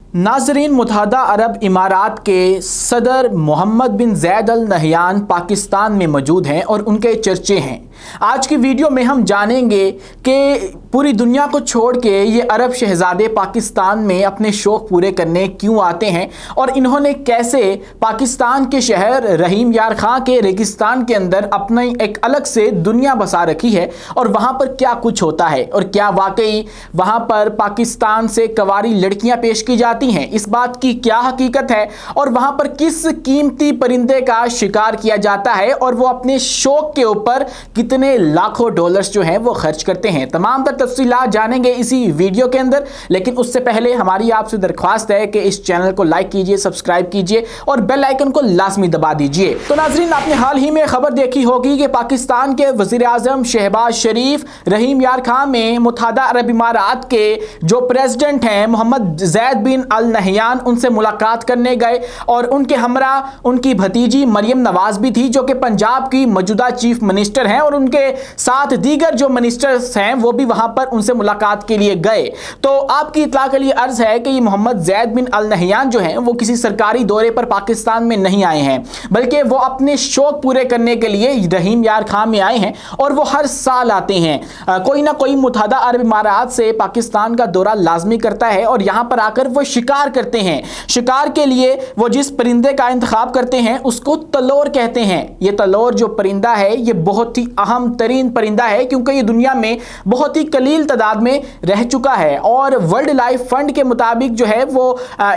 नाजरीन, मुत्तहदा अरब इमारात के सदर मोहम्मद बिन ज़ैद अल नहयान पाकिस्तान में मौजूद हैं और उनके चर्चे हैं। आज की वीडियो में हम जानेंगे कि पूरी दुनिया को छोड़ के ये अरब शहज़ादे पाकिस्तान में अपने शौक़ पूरे करने क्यों आते हैं और इन्होंने कैसे पाकिस्तान के शहर रहीम यार खां के रेगिस्तान के अंदर अपनी एक अलग से दुनिया बसा रखी है और वहाँ पर क्या कुछ होता है और क्या वाकई वहाँ पर पाकिस्तान से कवारी लड़कियाँ पेश की जाती हैं, इस बात की क्या हकीकत है और वहाँ पर किस कीमती परिंदे का शिकार किया जाता है और वो अपने शौक़ के ऊपर कितने लाखों डॉलर्स जो हैं वो खर्च करते हैं। तमाम तर तफसीलात जानेंगे इसी वीडियो के अंदर, लेकिन उससे पहले हमारी आपसे दरख्वास्त है कि इस चैनल को लाइक कीजिए, सब्सक्राइब कीजिए और बेल आइकन को लाजमी दबा दीजिए। तो नाजरीन, आपने हाल ही में खबर देखी होगी कि पाकिस्तान के वज़ीर आज़म शहबाज शरीफ रहीम यार खां में मुत्तहदा अरब इमारात के जो प्रेसिडेंट हैं मोहम्मद ज़ैद बिन अल नहयान उनसे मुलाकात करने गए और उनके हमरा उनकी भतीजी मरियम नवाज भी थी जो कि पंजाब की मौजूदा चीफ मिनिस्टर हैं और उनके साथ दीगर जो मिनिस्टर्स हैं वो भी वहां पर उनसे मुलाकात के लिए गए। तो आपकी इत्तला के लिए अर्ज है कि ये मोहम्मद ज़ैद बिन अल नहयान जो हैं वो किसी सरकारी दौरे पर पाकिस्तान में नहीं आए हैं, बल्कि वो अपने शौक पूरे करने के लिए रहीम यार खां में आए हैं और वो हर साल आते हैं। कोई ना कोई मुत्तहदा अरब इमारात से पाकिस्तान का दौरा लाजमी करता है और यहाँ पर आकर वो शिकार करते हैं। शिकार के लिए वो जिस परिंदे का इंतखाब करते हैं उसको तलोर कहते हैं। ये तलोर जो परिंदा है ये बहुत ही अहम तरीन परिंदा है क्योंकि ये दुनिया में बहुत ही कलील तादाद में रह चुका है और वर्ल्ड लाइफ फंड के मुताबिक जो है वो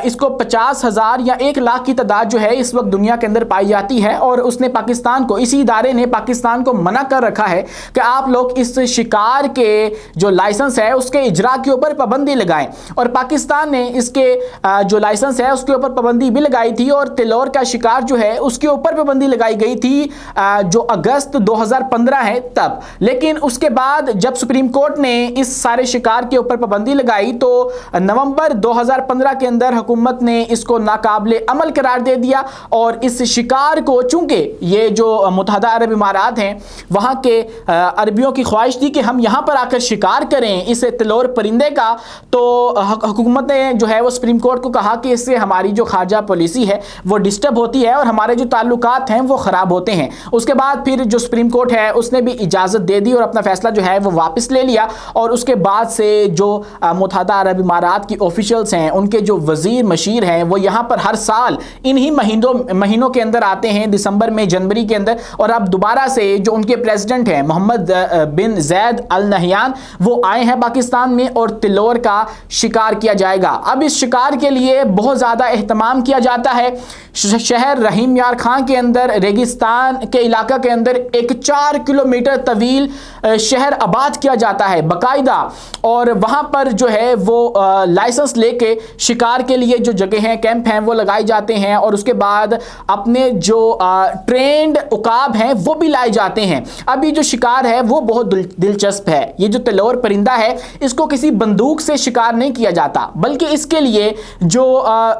इसको 50,000 या 1 लाख की तादाद जो है इस वक्त दुनिया के अंदर पाई जाती है और उसने पाकिस्तान को, इसी इदारे ने पाकिस्तान को मना कर रखा है कि आप लोग इस शिकार के जो लाइसेंस है उसके इजरा के ऊपर पाबंदी लगाएं और पाकिस्तान ने इसके जो लाइसेंस है उसके ऊपर पाबंदी भी लगाई थी और तिलोर का शिकार जो है उसके ऊपर पाबंदी लगाई गई थी जो अगस्त 2015 है तब। लेकिन उसके बाद जब सुप्रीम कोर्ट ने इस सारे शिकार के ऊपर पाबंदी लगाई तो नवंबर 2015 के अंदर हुकूमत ने इसको नाकाबिले अमल करार दे दिया और इस शिकार को, चूंकि ये जो मुत्तहदा अरब इमारात हैं वहाँ के अरबियों की ख्वाहिश थी कि हम यहाँ पर आकर शिकार करें इस तिलोर परिंदे का, तो हुकूमत ने जो है वो सुप्रीम कोर्ट को कहा कि इससे हमारी जो खारजा पॉलिसी है वो डिस्टर्ब होती है और हमारे जो ताल्लुकात हैं वो ख़राब होते हैं। उसके बाद फिर जो सुप्रीम कोर्ट है उसने भी इजाज़त दे दी और अपना फैसला जो है वो वापस ले लिया और उसके बाद से जो मुत्तहदा अरब इमारात की ऑफिशियल्स हैं, उनके जो वज़ीर मशीर हैं, वो यहाँ पर हर साल इन्हीं महीनों के अंदर आते हैं, दिसंबर में, जनवरी के अंदर। और अब दोबारा से जो उनके प्रेसिडेंट हैं मोहम्मद बिन ज़ैद अल नहयान वो आए हैं पाकिस्तान में और तिलोर का शिकार किया जाएगा। अब इस शिकार के लिए बहुत ज़्यादा एहतमाम किया जाता है। शहर रहीम यार खां के अंदर, रेगिस्तान के इलाका के अंदर एक 4 किलोमीटर तवील शहर आबाद किया जाता है बाकायदा और वहाँ पर जो है वो लाइसेंस लेके शिकार के लिए जो जगह हैं, कैंप हैं, वो लगाए जाते हैं और उसके बाद अपने जो ट्रेंड उकाब हैं वो भी लाए जाते हैं। अब ये जो शिकार है वो बहुत दिलचस्प है। ये जो तिलोर परिंदा है इसको किसी बंदूक से शिकार नहीं किया जाता, बल्कि इसके लिए जो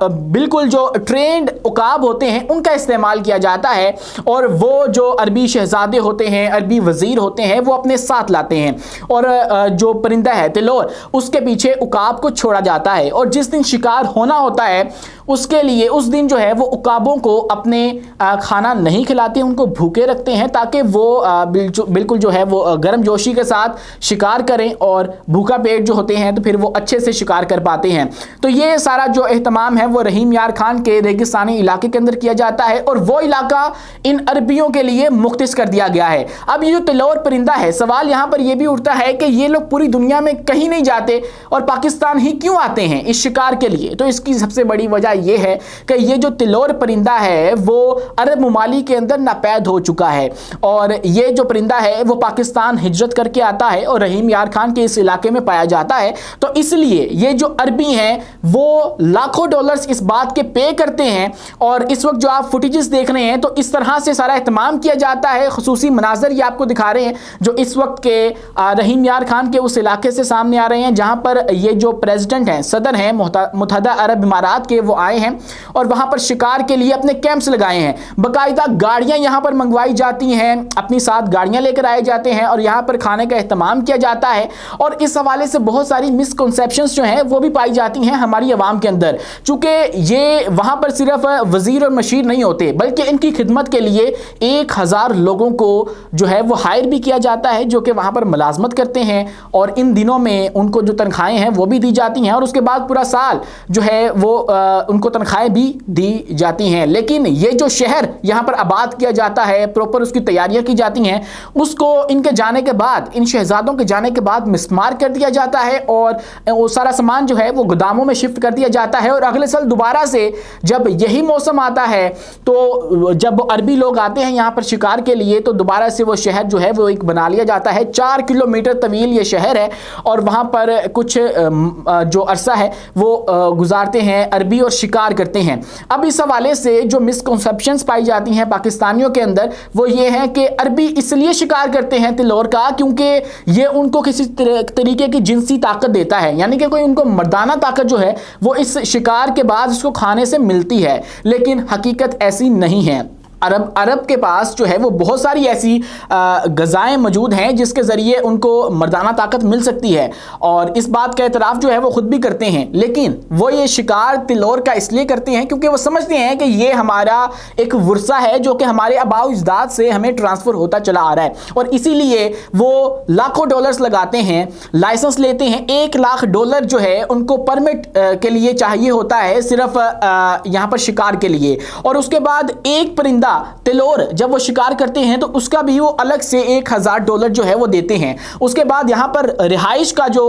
बिल्कुल जो ट्रेंड उकाब होते हैं उनका इस्तेमाल किया जाता है और वो जो अरबी शहजादे होते हैं, अरबी वज़ीर होते हैं, वो अपने साथ लाते हैं और जो परिंदा है तिलोर उसके पीछे उकाब को छोड़ा जाता है और जिस दिन शिकार होना होता है उसके लिए उस दिन जो है वो उकाबों को अपने खाना नहीं खिलाते, उनको भूखे रखते हैं ताकि वो बिल्कुल जो है वो गर्म जोशी के साथ शिकार करें और भूखा पेट जो होते हैं तो फिर वो अच्छे से शिकार कर पाते हैं। तो ये सारा जो एहतमाम है वो रहीम यार खान के रेगिस्तानी इलाके के अंदर किया जाता है और वो इलाका इन अरबियों के लिए मुख्तस कर दिया गया है। अब ये जो तिलोर परिंदा है, सवाल यहाँ पर यह भी उठता है कि ये लोग पूरी दुनिया में कहीं नहीं जाते और पाकिस्तान ही क्यों आते हैं इस शिकार के लिए। तो इसकी सबसे बड़ी वजह यह है कि ये जो तिलोर परिंदा है वो अरब ममालिक के अंदर नापैद हो चुका है और ये जो परिंदा है वो पाकिस्तान हिजरत करके आता है और रहीम यार खान के इस इलाके में पाया जाता है। तो इसलिए ये जो अरबी हैं वो लाखों डॉलर्स इस बात के पे करते हैं और इस वक्त जो आप फुटेजेस देख रहे हैं तो इस तरह से सारा एहतमाम किया जाता है, खुसूसी मनाजर कि आपको दिखा रहे हैं जो इस वक्त के रहीम यार खान के उस इलाके से सामने आ रहे हैं जहां पर ये जो प्रेसिडेंट हैं, सदर हैं मुत्तहदा अरब इमारात के, वो आए हैं और वहां पर शिकार के लिए अपने कैंप्स लगाए हैं। बाकायदा गाड़ियां यहां पर मंगवाई जाती हैं, अपनी साथ गाड़ियां लेकर आए जाते हैं और यहां पर खाने का एहतमाम किया जाता है। और इस हवाले से बहुत सारी मिसकंसेप्शंस जो हैं वो भी पाई जाती हैं हमारी आवाम के अंदर, चूंकि ये वहां पर सिर्फ वजीर और मशीर नहीं होते बल्कि इनकी खिदमत के लिए 1000 लोगों को जो है वो हायर भी किया जाता है जो कि वहां पर मुलाजमत करते हैं और इन दिनों में उनको जो तनख्वाहें हैं वो भी दी जाती हैं और उसके बाद पूरा साल जो है वो उनको तनख्वाहें भी दी जाती हैं। लेकिन ये जो शहर यहाँ पर आबाद किया जाता है, प्रॉपर उसकी तैयारियां की जाती हैं, उसको इनके जाने के बाद, इन शहजादों के जाने के बाद मिसमार कर दिया जाता है और वो सारा सामान जो है वो गोदामों में शिफ्ट कर दिया जाता है। और अगले साल दोबारा से जब यही मौसम आता है तो जब अरबी लोग आते हैं यहाँ पर शिकार के लिए तो दोबारा से वो शहर जो है वो एक बना लिया जाता है। 4 किलोमीटर तवील ये शहर है और वहाँ पर कुछ जो अरसा है वो गुजारते हैं अरबी और शिकार करते हैं। अब इस हवाले से जो मिसकंसेप्शंस पाई जाती हैं पाकिस्तानियों के अंदर वो ये है कि अरबी इसलिए शिकार करते हैं तिलोर का क्योंकि ये उनको किसी तरीके की जिनसी ताकत देता है, यानी कि कोई उनको मर्दाना ताकत जो है वो इस शिकार के बाद उसको खाने से मिलती है। लेकिन हकीकत ऐसी नहीं है। अरब के पास जो है वो बहुत सारी ऐसी ग़िज़ाएं मौजूद हैं जिसके ज़रिए उनको मर्दाना ताकत मिल सकती है और इस बात का एतराफ़ जो है वो ख़ुद भी करते हैं। लेकिन वो ये शिकार तिलोर का इसलिए करते हैं क्योंकि वो समझते हैं कि ये हमारा एक वर्सा है जो कि हमारे आबाओ अजदाद से हमें ट्रांसफ़र होता चला आ रहा है और इसीलिए वो लाखों डॉलर्स लगाते हैं, लाइसेंस लेते हैं। $1,00,000 जो है उनको परमिट के लिए चाहिए होता है सिर्फ यहाँ पर शिकार के लिए। और उसके बाद एक परिंदा तिलोर जब वो शिकार करते हैं तो उसका भी वो अलग से $1,000 जो है वो देते हैं। उसके बाद यहाँ पर रिहाइश का जो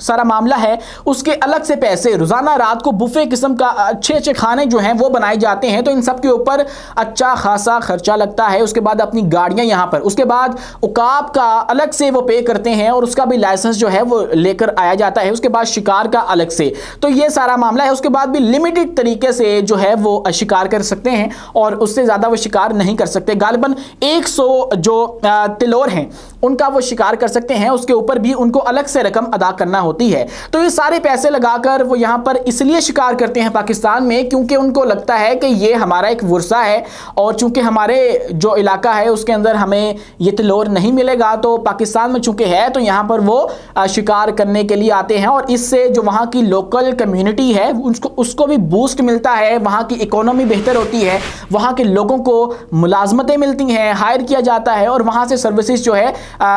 सारा मामला है उसके अलग से पैसे, रोजाना रात को बुफे किस्म का अच्छे खाने जो हैं वो बनाए जाते हैं, तो इन सब के ऊपर अच्छा खासा खर्चा लगता है। उसके बाद अपनी गाड़ियां यहाँ पर, उसके बाद उकाब का अलग से वो पे करते हैं और उसका भी लाइसेंस जो है वो लेकर आया जाता है। उसके बाद शिकार का अलग से, तो ये सारा मामला है। उसके बाद भी लिमिटेड तरीके से जो है वो शिकार कर सकते हैं और उससे ज्यादा वो शिकार नहीं कर सकते। गालिबन 100 जो तिलोर हैं उनका वो शिकार कर सकते हैं, उसके ऊपर भी उनको अलग से रकम अदा करना होती है। तो ये सारे पैसे लगाकर वो यहाँ पर इसलिए शिकार करते हैं पाकिस्तान में क्योंकि उनको लगता है कि ये हमारा एक वर्सा है और चूंकि हमारे जो इलाका है उसके अंदर हमें ये तिलोर नहीं मिलेगा, तो पाकिस्तान में चूंकि है तो यहाँ पर वो शिकार करने के लिए आते हैं और इससे जो वहाँ की लोकल कम्युनिटी है उसको भी बूस्ट मिलता है, वहाँ की इकोनॉमी बेहतर होती है, वहाँ के लोगों को मुलाजमतें मिलती हैं, हायर किया जाता है और वहाँ से सर्विसेज जो है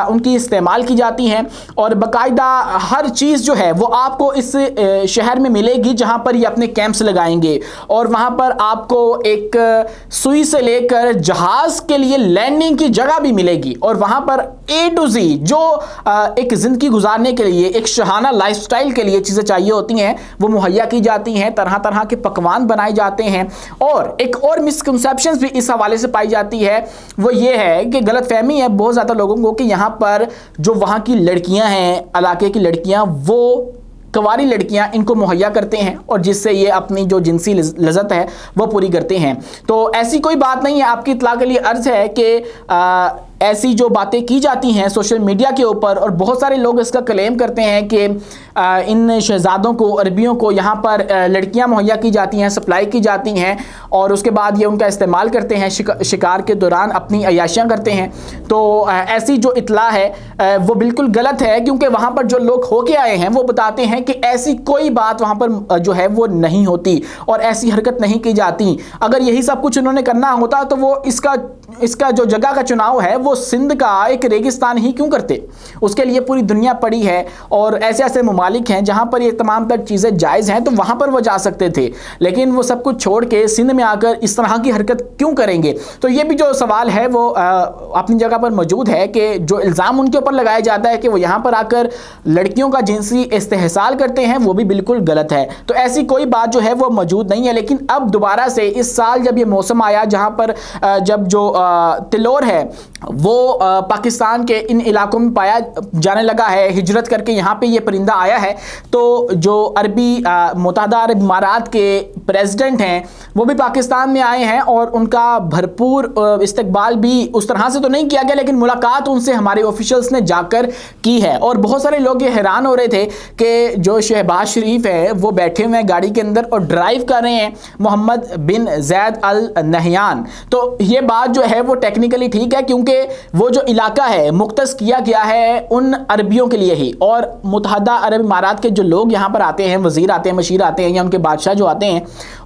उनकी इस्तेमाल की जाती हैं और बाकायदा हर चीज़ जो है वो आपको इस शहर में मिलेगी जहाँ पर ये अपने कैंप्स लगाएंगे। और वहाँ पर आपको एक सुई से लेकर जहाज़ के लिए लैंडिंग की जगह भी मिलेगी और वहाँ पर A to Z जो एक ज़िंदगी गुजारने के लिए, एक शहाना लाइफस्टाइल के लिए चीज़ें चाहिए होती हैं वो मुहैया की जाती हैं। तरह तरह के पकवान बनाए जाते हैं। और एक और मिसकंसेप्शंस भी इस हवाले से पाई जाती है, वो ये है कि गलतफहमी है बहुत ज़्यादा लोगों को कि यहाँ पर जो वहाँ की लड़कियाँ हैं, इलाके की लड़कियाँ, वो कवारी लड़कियां इनको मुहैया करते हैं और जिससे ये अपनी जो जिनसी लज़्ज़त है वो पूरी करते हैं। तो ऐसी कोई बात नहीं है। आपकी इत्तला के लिए अर्ज़ है कि ऐसी जो बातें की जाती हैं सोशल मीडिया के ऊपर और बहुत सारे लोग इसका क्लेम करते हैं कि इन शहजादों को, अरबियों को यहाँ पर लड़कियाँ मुहैया की जाती हैं, सप्लाई की जाती हैं और उसके बाद ये उनका इस्तेमाल करते हैं, शिकार के दौरान अपनी अय्याशियाँ करते हैं। तो ऐसी जो इत्तला है वो बिल्कुल गलत है क्योंकि वहाँ पर जो लोग होके आए हैं वो बताते हैं कि ऐसी कोई बात वहाँ पर जो है वो नहीं होती और ऐसी हरकत नहीं की जाती। अगर यही सब कुछ उन्होंने करना होता तो वो इसका जो जगह का चुनाव है वो सिंध का एक रेगिस्तान ही क्यों करते। उसके लिए पूरी दुनिया पड़ी है और ऐसे ऐसे ममालिक हैं जहाँ पर ये तमाम तर चीज़ें जायज़ हैं तो वहाँ पर वो जा सकते थे, लेकिन वो सब कुछ छोड़ के सिंध में आकर इस तरह की हरकत क्यों करेंगे। तो ये भी जो सवाल है वो अपनी जगह पर मौजूद है कि जो इल्ज़ाम उनके ऊपर लगाया जाता है कि वो यहाँ पर आकर लड़कियों का जिनसी इस्तेहसाल करते हैं वो भी बिल्कुल गलत है। तो ऐसी कोई बात जो है वो मौजूद नहीं है। लेकिन अब दोबारा से इस साल जब ये मौसम आया जहाँ पर जब जो तिलोर है वो पाकिस्तान के इन इलाकों में पाया जाने लगा है, हिजरत करके यहाँ पे ये परिंदा आया گیا ہے تو جو عربی متحدہ عرب امارات کے پریزیڈنٹ ہیں وہ بھی پاکستان میں آئے ہیں اور ان کا بھرپور استقبال بھی اس طرح سے تو نہیں کیا گیا لیکن ملاقات ان سے ہمارے آفیشلز نے جا کر کی ہے. اور بہت سارے لوگ یہ حیران ہو رہے تھے کہ جو شہباز شریف ہے وہ بیٹھے ہوئے ہیں گاڑی کے اندر اور ڈرائیو کر رہے ہیں محمد بن زید ال نہیان. تو یہ بات جو ہے وہ ٹیکنیکلی ٹھیک ہے کیونکہ وہ جو علاقہ ہے مختص کیا گیا ہے ان عربیوں کے لیے ہی, اور متحدہ عرب امارات کے جو لوگ یہاں پر آتے ہیں, وزیر آتے ہیں, مشیر آتے ہیں یا ان کے بادشاہ جو آتے ہیں,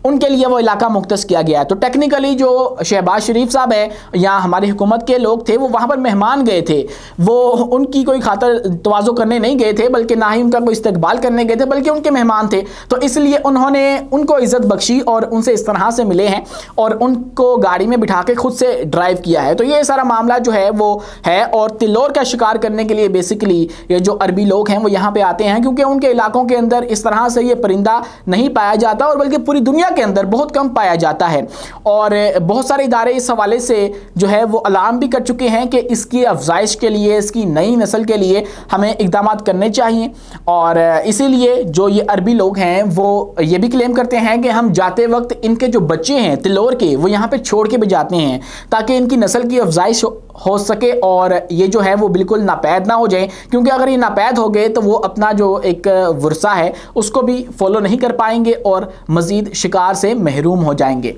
ان کے لیے وہ علاقہ مختص کیا گیا ہے. تو ٹیکنیکلی جو شہباز شریف صاحب ہے یا ہماری حکومت کے لوگ تھے وہ وہاں پر مہمان گئے تھے, وہ ان کی کوئی خاطر تواضع کرنے نہیں گئے تھے بلکہ نہ ہی ان کا کوئی استقبال کرنے گئے تھے بلکہ ان کے مہمان تھے. تو اس لیے انہوں نے ان کو عزت بخشی اور ان سے اس طرح سے ملے ہیں اور ان کو گاڑی میں بٹھا کے خود سے ڈرائیو کیا ہے. تو یہ سارا معاملہ جو ہے وہ ہے, اور تلور کا شکار کرنے کے لیے بیسیکلی یہ جو عربی لوگ ہیں وہ یہاں پہ آتے ہیں کیونکہ ان کے علاقوں کے اندر اس طرح سے یہ پرندہ نہیں پایا جاتا اور بلکہ پوری دنیا کے اندر بہت کم پایا جاتا ہے. اور بہت سارے ادارے اس حوالے سے جو ہے وہ اعلان بھی کر چکے ہیں کہ اس کی افزائش کے لیے, اس کی نئی نسل کے لیے ہمیں اقدامات کرنے چاہیے. اور اسی لیے جو یہ عربی لوگ ہیں وہ یہ بھی کلیم کرتے ہیں کہ ہم جاتے وقت ان کے جو بچے ہیں تلور کے وہ یہاں پہ چھوڑ کے بھی جاتے ہیں تاکہ ان کی نسل کی افزائش ہو سکے اور یہ جو ہے وہ بالکل ناپید نہ ہو جائیں, کیونکہ اگر یہ ناپید ہو گئے تو وہ اپنا جو ایک ورثہ ہے اس کو بھی فالو نہیں کر پائیں گے اور مزید شکار سے محروم ہو جائیں گے.